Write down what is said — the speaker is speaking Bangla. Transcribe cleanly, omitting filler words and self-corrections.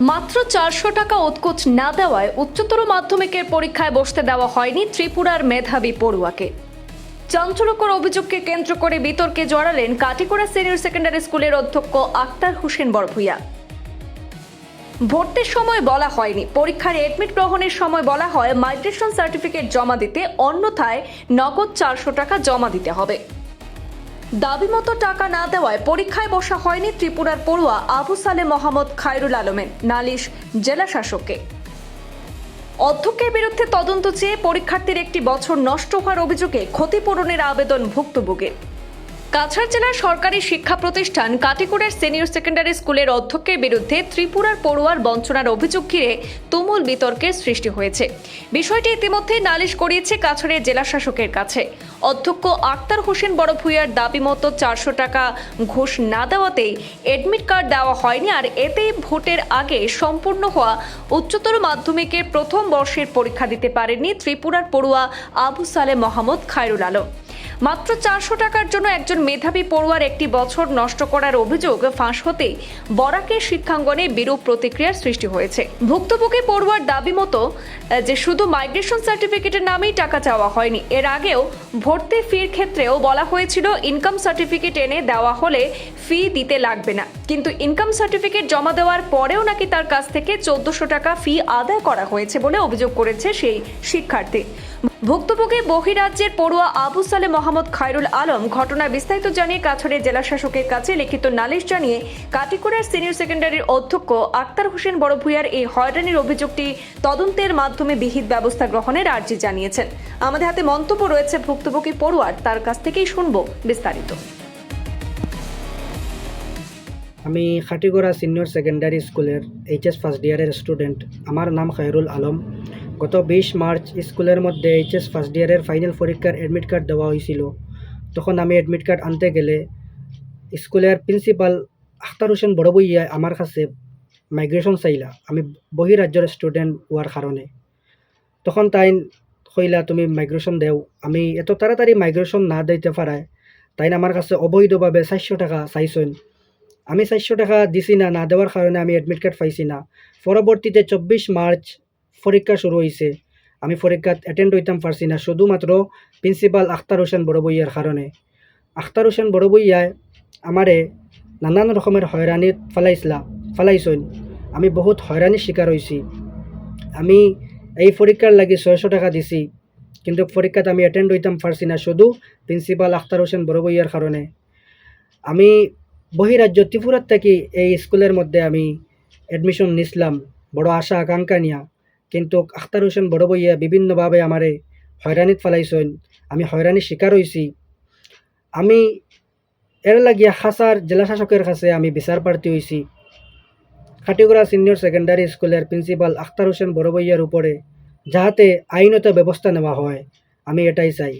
মাত্র 400 টাকা উৎকোচ না দেওয়ায় উচ্চতর মাধ্যমিকের পরীক্ষায় বসতে দেওয়া হয়নি ত্রিপুরার মেধাবী পড়ুয়াকে। চাঞ্চল্যকর অভিযোগকে কেন্দ্র করে বিতর্কে জড়ালেন কাটিগড়া সিনিয়র সেকেন্ডারি স্কুলের অধ্যক্ষ আক্তার হোসেন বড়ভূঁইয়া। ভর্তির সময় বলা হয়নি, পরীক্ষার এডমিট গ্রহণের সময় বলা হয় মাইগ্রেশন সার্টিফিকেট জমা দিতে, অন্যথায় নগদ 400 টাকা জমা দিতে হবে। দাবি মতো টাকা না দেওয়ায় পরীক্ষায় বসা হয়নি ত্রিপুরার পড়ুয়া আবু সালে মোহাম্মদ খায়রুল আলমের। নালিশ জেলা শাসককে। অধ্যক্ষের বিরুদ্ধে তদন্ত চেয়ে পরীক্ষার্থীর একটি বছর নষ্ট হওয়ার অভিযোগে ক্ষতিপূরণের আবেদন ভুক্তভোগীর। কাছাড় জেলার সরকারি শিক্ষা প্রতিষ্ঠান কাটিগড়ার সিনিয়র সেকেন্ডারি স্কুলের অধ্যক্ষের বিরুদ্ধে ত্রিপুরার পড়ুয়ার বঞ্চনার অভিযোগ ঘিরে তুমুল বিতর্কের সৃষ্টি হয়েছে। বিষয়টি ইতিমধ্যে নালিশ করিয়েছে কাছাড়ের জেলা শাসকের কাছে। অধ্যক্ষ আক্তার হোসেন বড়ভূঁইয়ার দাবি মতো 400 টাকা ঘুষ না দেওয়াতেই এডমিট কার্ড দেওয়া হয়নি, আর এতেই ভোটের আগে সম্পূর্ণ হওয়া উচ্চতর মাধ্যমিকের প্রথম বর্ষের পরীক্ষা দিতে পারেননি ত্রিপুরার পড়ুয়া আবু সালে মোহাম্মদ খায়রুল আলম। মাত্র 400 টাকার জন্য একজন মেধাবী পড়ুয়ার একটি বছর নষ্ট করার অভিযোগ ফাঁস হতেই বরাকের শিক্ষাঙ্গনে বিরূপ প্রতিক্রিয়ার সৃষ্টি হয়েছে। ভুক্তভোগী পড়ুয়ার দাবি মতো যে শুধু মাইগ্রেশন সার্টিফিকেটের নামেই টাকা চাওয়া হয়নি, এর আগেও ভর্তি ফির ক্ষেত্রেও বলা হয়েছিল ইনকাম সার্টিফিকেট এনে দেওয়া হলে ফি দিতে লাগবে না, কিন্তু ইনকাম সার্টিফিকেট জমা দেওয়ার পরেও নাকি তার কাছ থেকে 1400 টাকা ফি আদায় করা হয়েছে বলে অভিযোগ করেছে সেই শিক্ষার্থী। ভুক্তভোগী বহিরাজ্যের পড়ুয়া আবু সালে মোহাম্মদ খায়রুল আলম ঘটনার বিস্তারিত জানিয়ে কাছাড়ের জেলা শাসকের কাছে লিখিত নালিশ জানিয়ে কাটিগড়ার সিনিয়র সেকেন্ডারির অধ্যক্ষ আক্তার হোসেন বড়ভূঁইয়ার এই হয়রানির অভিযোগটি তদন্তের মাধ্যমে বিহিত ব্যবস্থা গ্রহণের আর্জি জানিয়েছেন। আমাদের হাতে মন্তব্য রয়েছে ভুক্তভোগী পড়ুয়ার, তার কাছ থেকেই শুনবো বিস্তারিত। আমি খাটিগড়া সিনিয়র সেকেন্ডারি স্কুলের এইচএস ফার্স্ট ইয়ারের স্টুডেন্ট। আমার নাম খায়রুল আলম। গত 20 মার্চ স্কুলের মধ্যে এইচএস ফার্স্ট ইয়ারের ফাইনাল পরীক্ষার অ্যাডমিট কার্ড দেওয়া হয়েছিল। তখন আমি অ্যাডমিট কার্ড আনতে গেলে স্কুলের প্রিন্সিপাল আক্তার হোসেন বড়ভূঁইয়া আমার কাছে মাইগ্রেশন চাইলা, আমি বহিরাজ্যের স্টুডেন্ট হওয়ার কারণে। তখন তাই কইলা তুমি মাইগ্রেশন দেও। আমি এত তাড়াতাড়ি মাইগ্রেশন না দিতে পারায় তাই আমার কাছে অবৈধভাবে 400 টাকা চাইছেন। আমি 400 টাকা দিছি না দেওয়ার কারণে আমি অ্যাডমিট কার্ড পাইছি না। পরবর্তীতে 24 মার্চ পরীক্ষা শুরু হয়েছে, আমি পরীক্ষাত অ্যাটেন্ড হইতাম পারছি না, শুধুমাত্র প্রিন্সিপাল আক্তার হোসেন বড়ভূঁইয়ার কারণে। আক্তার হোসেন বড়ভূঁইয়ায় আমারে নানান রকমের হয়রানিত ফালাইছেন। আমি বহুত হয়রানির শিকার হয়েছি। আমি এই পরীক্ষার লাগি 600 টাকা দিছি, কিন্তু পরীক্ষাত আমি অ্যাটেন্ড হইতাম পারছি না, শুধু প্রিন্সিপাল আক্তার হোসেন বড়ভূঁইয়ার কারণে। আমি বহিরাজ্য ত্রিপুরার থেকে এই স্কুলের মধ্যে আমি অ্যাডমিশন নিছিলাম বড় আশা আকাঙ্ক্ষা নিয়া, কিন্তু আক্তার হোসেন বড়ভূঁইয়া বিভিন্নভাবে আমারে হয়রানিত ফেলাইছেন। আমি হয়রানির শিকার হয়েছি। আমি এর লাগিয়া খাসার জেলা শাসকের কাছে আমি বিচার প্রার্থী হয়েছি। খাটিগড়া সিনিয়র সেকেন্ডারি স্কুলের প্রিন্সিপাল আক্তার হোসেন বড়ভূঁইয়ার উপরে যাহাতে আইনত ব্যবস্থা নেওয়া হয়, আমি এটাই চাই।